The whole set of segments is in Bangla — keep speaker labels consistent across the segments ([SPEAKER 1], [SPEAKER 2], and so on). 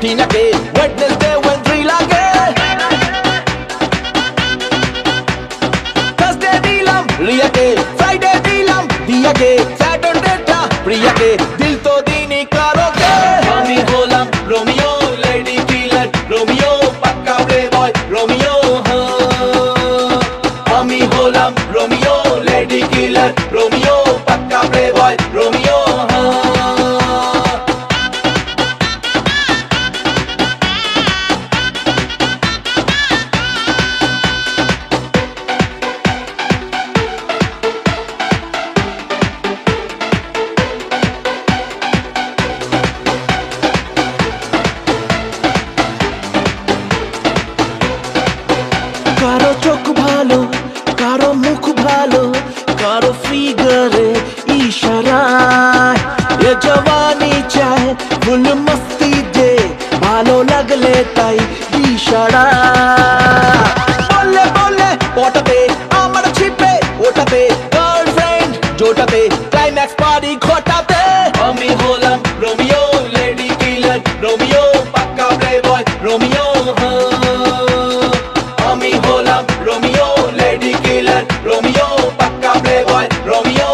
[SPEAKER 1] টিনাকে ওয়েডনেসডে ওয়েন্ট্রি লাগে থার্সডে দিলাম রিয়াকে ফ্রাইডে দিলাম দিয়াকে স্যাটারডেটা প্রিয়াকে দিল তো দিনই কারোকে আমি হলাম রোমিও লেডি কিলার রোমিও পাক্কা প্লে বয় রোমিও আমি হলাম রোমিও লেডি কিলার রোমিও পাক্কা প্লে বয় রোমিও কারো চোখ ভালো কারো মুখ ভালো কারো ফিগারে ইশারায় এ জওয়ানি চায় ফুল মস্তি দে ভালো লাগলে তাই ইশারা বললে বললে পটাতে আমার ছিপে ওটাতে গার্লফ্রেন্ড জোটাতে ক্লাইম্যাক্স পার্টি ঘটাতে আমি হলাম রোমিও লেডি কিলার রোমিও পাক্কা প্লে বয় রোমিও আমি হলাম রোমিও লেডি কিলার রোমিও পাক্কা প্লে বয় রোমিও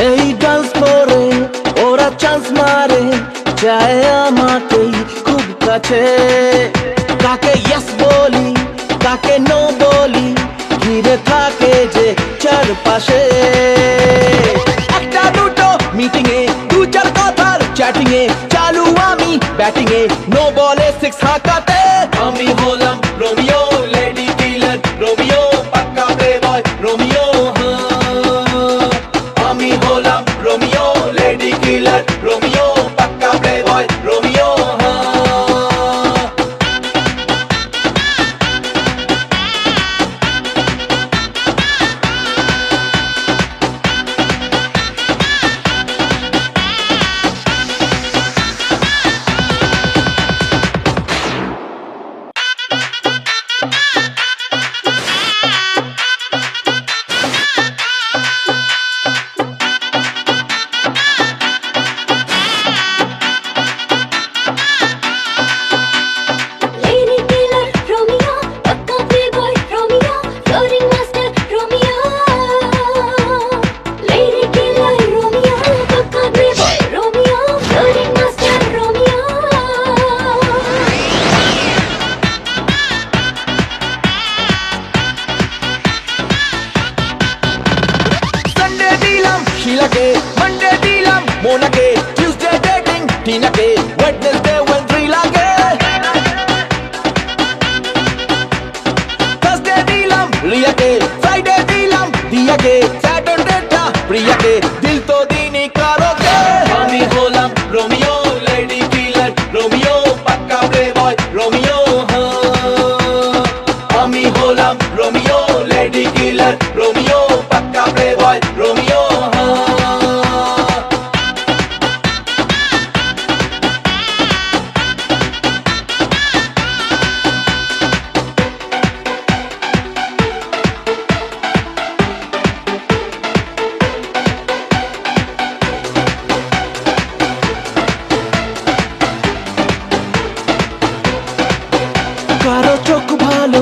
[SPEAKER 1] এই ডান্স করে ওরা চান্স মারে যায় আমাকেই খুব কাছে কাকে ইয়েস বলি কাকে নো বলি ঘিরে থাকে যে চারপাশে একটা দুটো মিটিং এ দু চার কথার চ্যাটিং এ চালু আমি ব্যাটিং এ নো বলে সিক্স হাঁকাতে আমি হলাম রোমিও লেডি কিলার রোমিও পাক্কা প্লে বয় রোমিও আমি হলাম রোমিও লেডি কিলার রোমিও পাক্কা প্লে বয় রোমিও শিলাকে মানডে দিলাম মোনাকে টিউসডে ডেটিং টিনাকে ওয়েডনেসডে ওয়েন্ট্রি লাগে থার্সডে দিলাম রিয়াকে ফ্রাইডে দিলাম দিয়াকে স্যাটারডেটা প্রিয়াকে দিল তো দিনই কারোকে আমি হলাম রোমিও লেডি কিলার রোমিও পাক্কা প্লে বয় রোমিও আমি হলাম রোমিও লেডি কিলার রোমিও পাক্কা প্লে বয় রোমিও কারো চোখ ভালো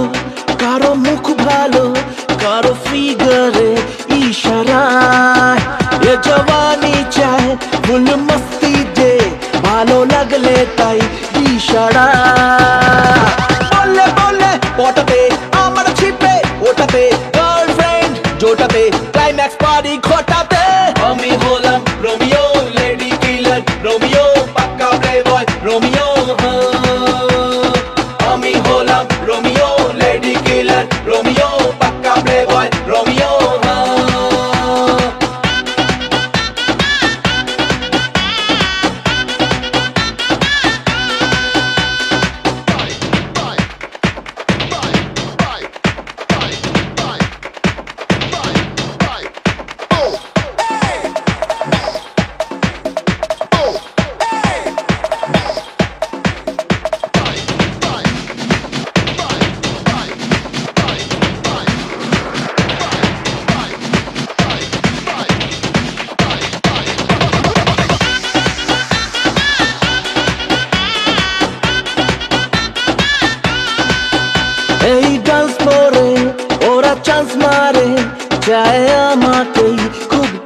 [SPEAKER 1] কারো মুখ ভালো কারো ফিগারে ইশারায় এ জওয়ানি চায় ফুল মস্তি দে ভালো লাগলে তাই ইশারা বললে বললে পটাতে আমার ছিপে ওটাতে গার্লফ্রেন্ড জোটাতে ক্লাইম্যাক্স পার্টি ঘটাতে আমি হলাম রোমিও লেডি কিলার রোমিও পাক্কা প্লে বয় রোমিও আমি হলাম রোমিও লেডি কিলার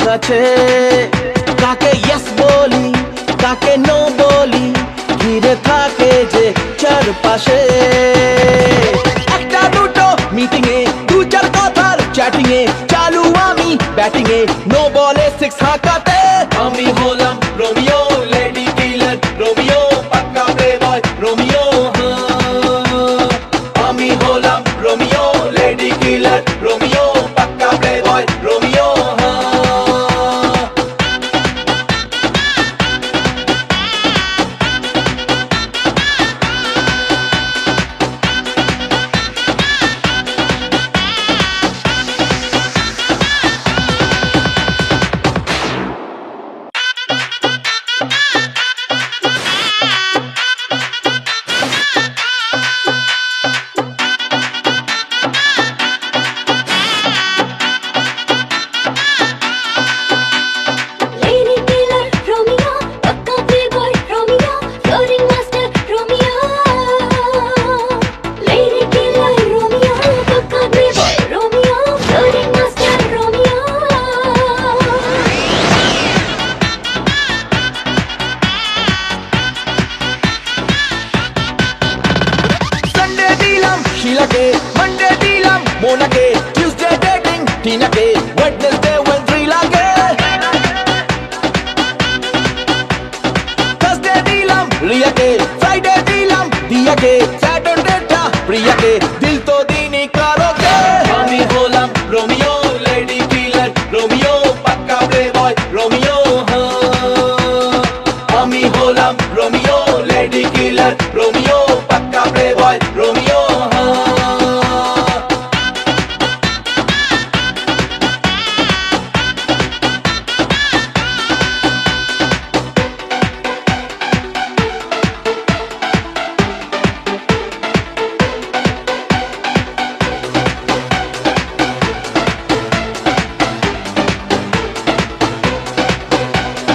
[SPEAKER 1] কাছে কাকে ইয়েস বলি কাকে নো বলি ঘিরে থাকে যে চারপাশে একটা দুটো মিটিং এ দু চার কথার চ্যাটিং এ চালু আমি ব্যাটিং এ নো বলে সিক্স হাঁকাতে আমি হলাম রোমিও লেডি কিলার রোমিও পাক্কা প্লে বয় রোমিও আমি হলাম রোমিও লেডি কিলার রোমিও পাক্কা প্লে বয় রোমিও শিলাকে মানডে দিলাম মোনাকে টিউসডে ডেটিং টিনাকে ওয়েডনেসডে ওয়েন্দ্রি লাগে থার্সডে দিলাম রিয়াকে ফ্রাইডে দিলাম দিয়াকে স্যাটারডেটা প্রিয়াকে দিল তো দিনই কারোকে আমি হলাম রোমিও লেডি কিলার রোমিও পাক্কা প্লে বয় রোমিও আমি হলাম রোমিও লেডি কিলার রোমিও পাক্কা প্লে বয় রোমিও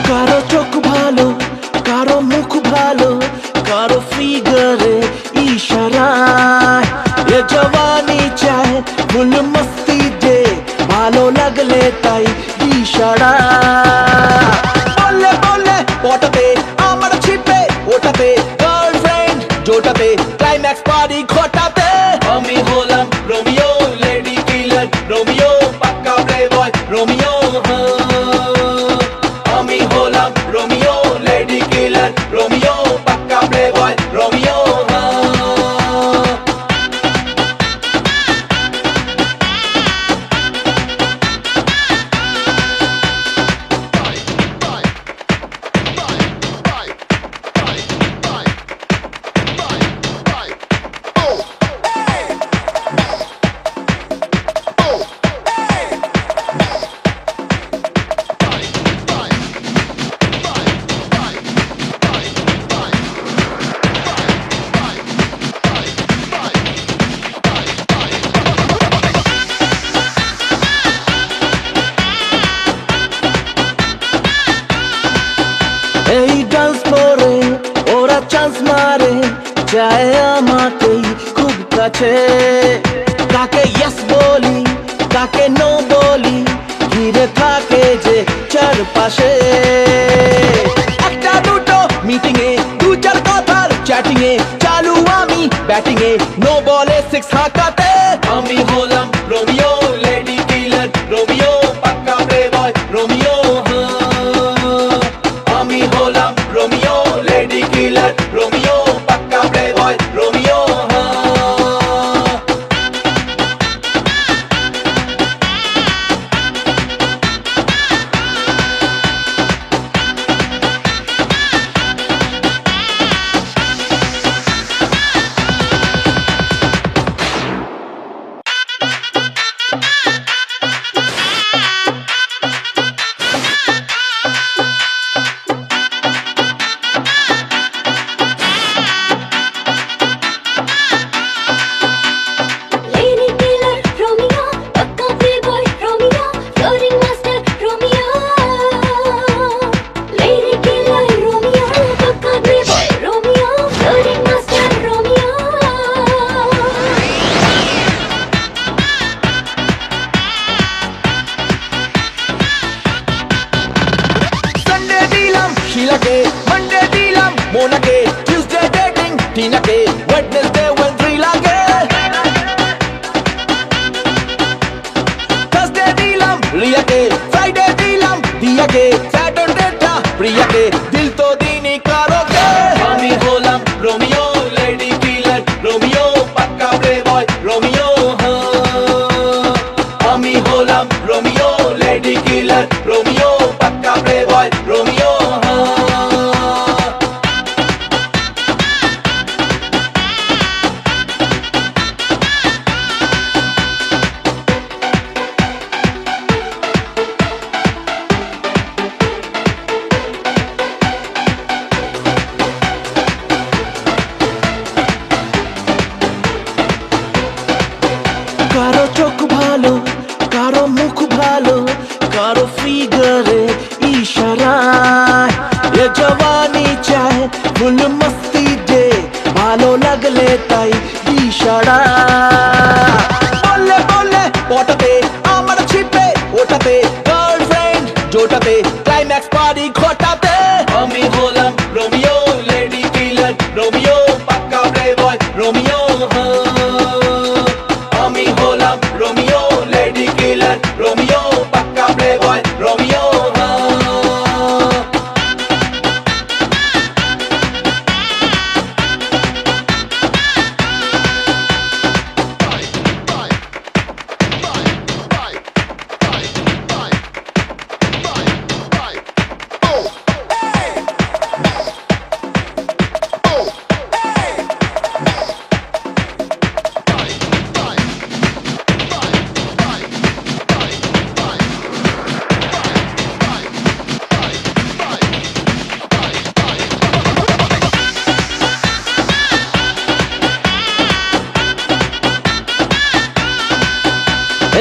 [SPEAKER 1] কারো চোখ ভালো কারো মুখ ভালো কারো ফিগারে ইশারায় এ জওয়ানি চায় ফুল মস্তি যে ভালো লাগলে তাই ইশারা বললে বললে পটাতে আমার ছিপে ওটাতে গার্লফ্রেন্ড জোটাতে ক্লাইম্যাক্স পার্টি ঘটাতে আমি হলাম রোমিও লেডি কিলার রোমিও পাক্কা প্লে বয় রোমিও আমি হলাম রোমিও লেডি কিলার রোমিও পাক্কা প্লে বয় রোমিও এই ডান্স করে ওরা চান্স মারে চায় আমাকেই খুব কাছে কাকে ইয়েস বলি কাকে নো বলি ঘিরে থাকে যে চারপাশে একটা দুটো মিটিং এ দু চার কথার চ্যাটিং এ চালু আমি ব্যাটিং এ নো বলে সিক্স হাঁকাতে আমি হলাম রোমিও লেডি কিলার রোমিও পাক্কা প্লে বয় রোমিও আমি হলাম রোমিও লেডি কিলার রোমিও পাক্কা প্লে বয় রোমিও নীলাকে, মানডে দিলাম মোনাকে, টিউসডে ডেটিং টিনাকে, ওয়েডনেসডে ওয়েন্ট্রি লাগে, থার্সডে দিলাম রিয়াকে, ফ্রাইডে দিলাম দিয়াকে, স্যাটারডেটা প্রিয়াকে, দিল তো দিনই কারোকে। আমি হলাম রোমিও, লেডি কিলার রোমিও, পাক্কা প্লে বয় রোমিও, আমি হলাম রোমিও, লেডি কিলার রোমিও, পাক্কা প্লে বয় রোমিও। কারো চোখ ভালো, কারো মুখ ভালো, কারো ফিগারে ইশারায়, এ জওয়ানি চায় ফুল মস্তি দে, ভালো লাগলে তাই ইশারা, বললে বললে পটাতে আমার ছিপে ওটাতে, গার্লফ্রেন্ড জোটাতে, ক্লাইম্যাক্স পার্টি ঘটাতে। আমি হলাম রোমিও, লেডি কিলার রোমিও, পাক্কা প্লে বয় রোমিও, আমি হলাম রোমিও, লেডি কিলার রোমিও, পাক্কা প্লে বয় রোমিও।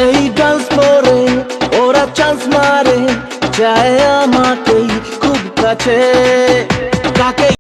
[SPEAKER 1] এই ডান্স করে ওরা চান্স মারে, যায় আমাকেই খুব কাছে।